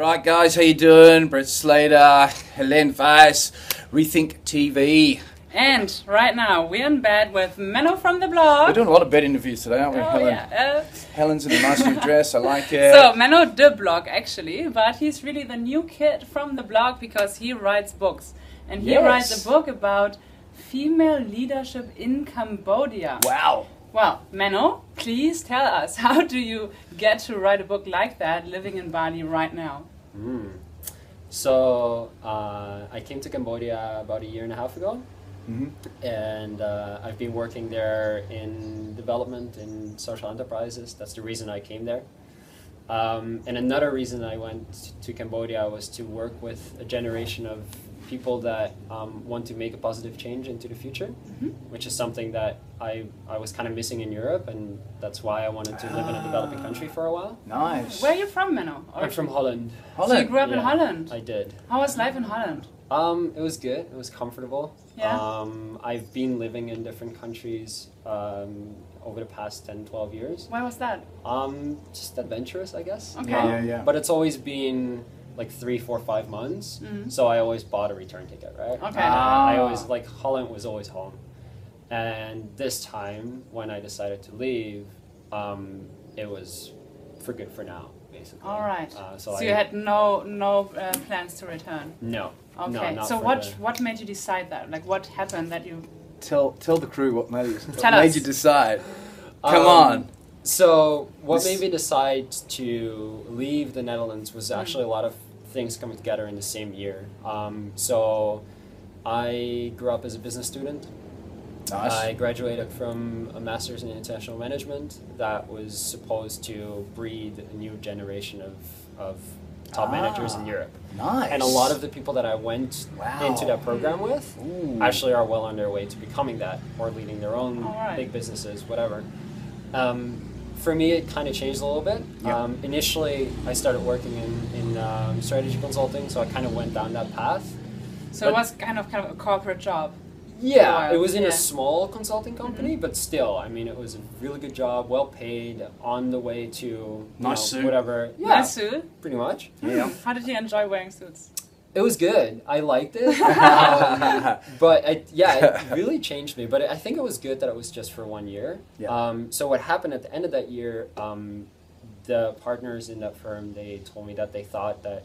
Right, guys, how you doing? Brett Slater, Helene Weiss, Rethink TV. And right now we're in bed with Menno from the blog. We're doing a lot of bed interviews today, aren't we, Oh, Helen? yeah. Helen's in a nice new dress. I like it. So Menno de Block actually, but he's really the new kid from the blog because he writes books, and he writes a book about female leadership in Cambodia. Wow. Well, Menno, please tell us, how do you get to write a book like that, living in Bali right now? So I came to Cambodia about 1.5 years ago, and I've been working there in development in social enterprises. That's the reason I came there. And another reason I went to Cambodia was to work with a generation of people that want to make a positive change into the future, which is something that I was kind of missing in Europe, and that's why I wanted to live in a developing country for a while. Nice. Where are you from, Menno? I'm from Holland. So you grew up in Holland? I did. How was life in Holland? It was good. It was comfortable. Yeah. I've been living in different countries over the past 10, 12 years. Why was that? Just adventurous, I guess. Okay. Yeah. But it's always been like 3, 4, 5 months. So I always bought a return ticket, right? Okay. I always, like, Holland was always home. And this time, when I decided to leave, it was for good for now, basically. All right. So you had no plans to return? No. Okay. No, not so for what made you decide that? Like, what happened that you... Tell the crew what made you decide. Come on. So what made me decide to leave the Netherlands was actually a lot of things coming together in the same year. So I grew up as a business student. Nice. I graduated from a master's in international management that was supposed to breed a new generation of top managers in Europe. Nice. And a lot of the people that I went into that program with actually are well on their way to becoming that or leading their own big businesses, whatever. For me, it kind of changed a little bit. Initially, I started working in strategy consulting, so I kind of went down that path. So it was kind of a corporate job? Yeah, it was in a small consulting company, but still, I mean, it was a really good job, well paid, on the way to suit. whatever. Yeah, Nice suit? pretty much. Yeah. How did you enjoy wearing suits? It was good. I liked it. But it really changed me. But I think it was good that it was just for 1 year. Yeah. So what happened at the end of that year, the partners in that firm, they told me that they thought that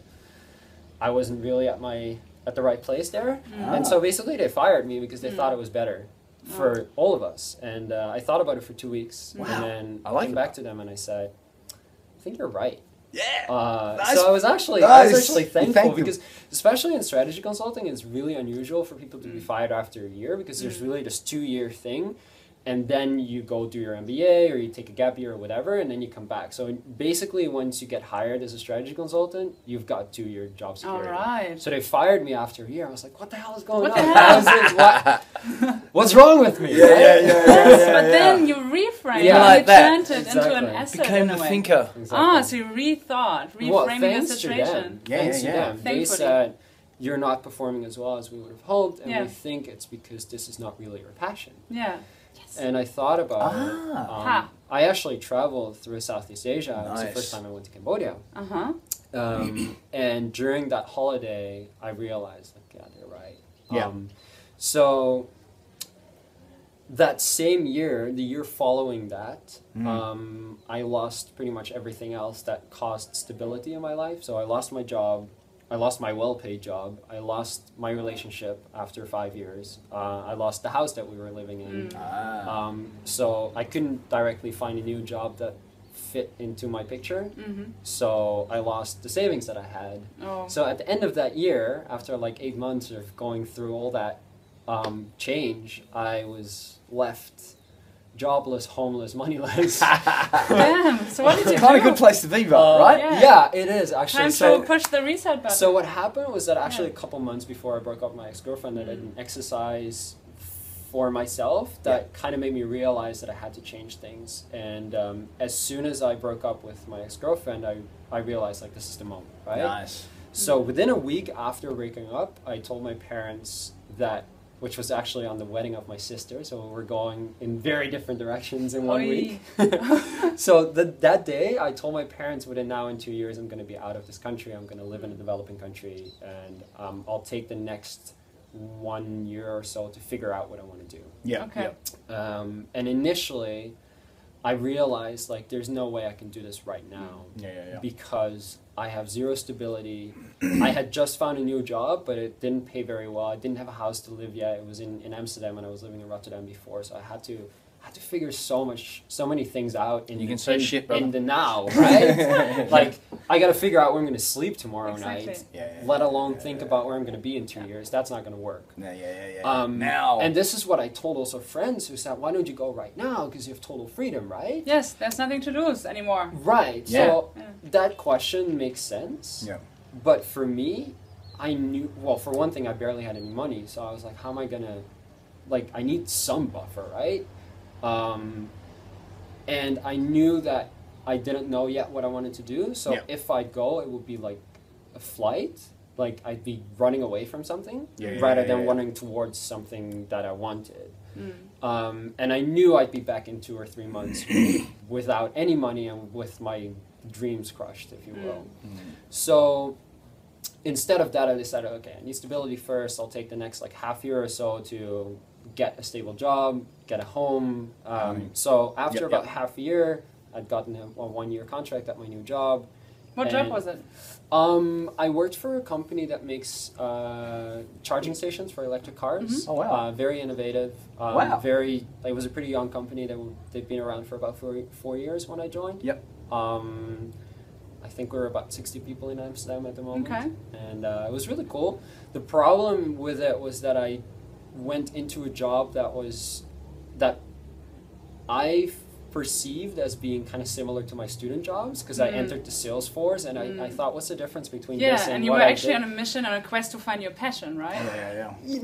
I wasn't really at the right place there. And so basically they fired me because they thought it was better for all of us. And I thought about it for 2 weeks. And then I came back to them and I said, I think you're right. Yeah. So I was actually thankful because especially in strategy consulting, it's really unusual for people to be fired after a year because there's really this 2-year thing, and then you go do your MBA or you take a gap year or whatever, and then you come back. So basically, once you get hired as a strategy consultant, you've got 2-year job security. All right. So they fired me after a year. I was like, what the hell is going on? What's wrong with me? But then you reframed, you turned it into an asset. Became the thinker. Exactly. So you reframing the situation. Thanks to them. They said, you're not performing as well as we would have hoped, and we think it's because this is not really your passion. Yeah. And I thought about it. I actually traveled through Southeast Asia. It was the first time I went to Cambodia. And during that holiday, I realized, like, yeah, they're right. So that same year, the year following that, I lost pretty much everything else that caused stability in my life. So I lost my job. I lost my well-paid job. I lost my relationship after 5 years. I lost the house that we were living in. So I couldn't directly find a new job that fit into my picture. So I lost the savings that I had. So at the end of that year, after like 8 months of going through all that change, I was left jobless, homeless, moneyless. Damn. So what did you do? Kind of good place to be, right? Yeah, it is actually. Time to push the reset button. So what happened was that actually a couple months before I broke up with my ex-girlfriend, I did an exercise for myself that kind of made me realize that I had to change things. And as soon as I broke up with my ex-girlfriend, I realized, like, this is the moment, right? Nice. So within a week after breaking up, I told my parents that which was actually on the wedding of my sister. So we're going in very different directions in 1 Oi. week. So that day, I told my parents within now in 2 years, I'm going to be out of this country. I'm going to live in a developing country, and I'll take the next 1 year or so to figure out what I want to do. Yeah. Okay. Yeah. And initially, I realized like there's no way I can do this right now because I have zero stability. I had just found a new job, but it didn't pay very well. I didn't have a house to live yet. It was in Amsterdam, and I was living in Rotterdam before, so I had to figure so many things out in the now, right? Like I got to figure out where I'm going to sleep tomorrow night, let alone think about where I'm going to be in 2 years. That's not going to work. Now. And this is what I told also friends who said, "Why don't you go right now? Because you have total freedom, right?" Yes, there's nothing to lose anymore. Right. Yeah. So that question makes sense. Yeah. But for me, I knew. Well, for one thing, I barely had any money, so I was like, "How am I gonna? Like, I need some buffer, right?" And I knew that I didn't know yet what I wanted to do. So if I go, it would be like a flight. Like I'd be running away from something rather than running towards something that I wanted. And I knew I'd be back in 2 or 3 months without any money and with my dreams crushed, if you will. So instead of that, I decided, okay, I need stability first. I'll take the next like half year or so to get a stable job, get a home. So after about half a year, I'd gotten a 1 year contract at my new job. What job was it? I worked for a company that makes charging stations for electric cars. Oh, wow. Very innovative. Wow. It was a pretty young company. They've been around for about 4 years when I joined. Yep. I think we're about 60 people in Amsterdam at the moment. Okay. And it was really cool. The problem with it was that I went into a job that I perceived as being kind of similar to my student jobs because I entered the sales force and I thought, what's the difference between this and you what were I actually did? on a mission, on a quest to find your passion, right?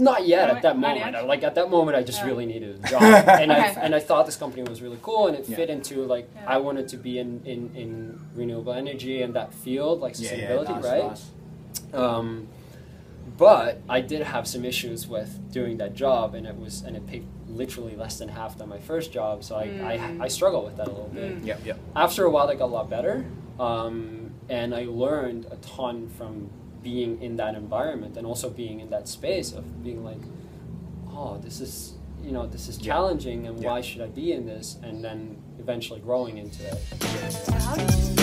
Not yet No, at that not moment. yet? Like at that moment, I just really needed a job, and I thought this company was really cool, and it fit into like I wanted to be in renewable energy and that field, like sustainability, right? But I did have some issues with doing that job, and it paid literally less than half than my first job, so I struggled with that a little bit. After a while, that got a lot better, and I learned a ton from being in that environment and also being in that space of being like, oh, this is challenging, and why should I be in this? And then eventually growing into it. So how did you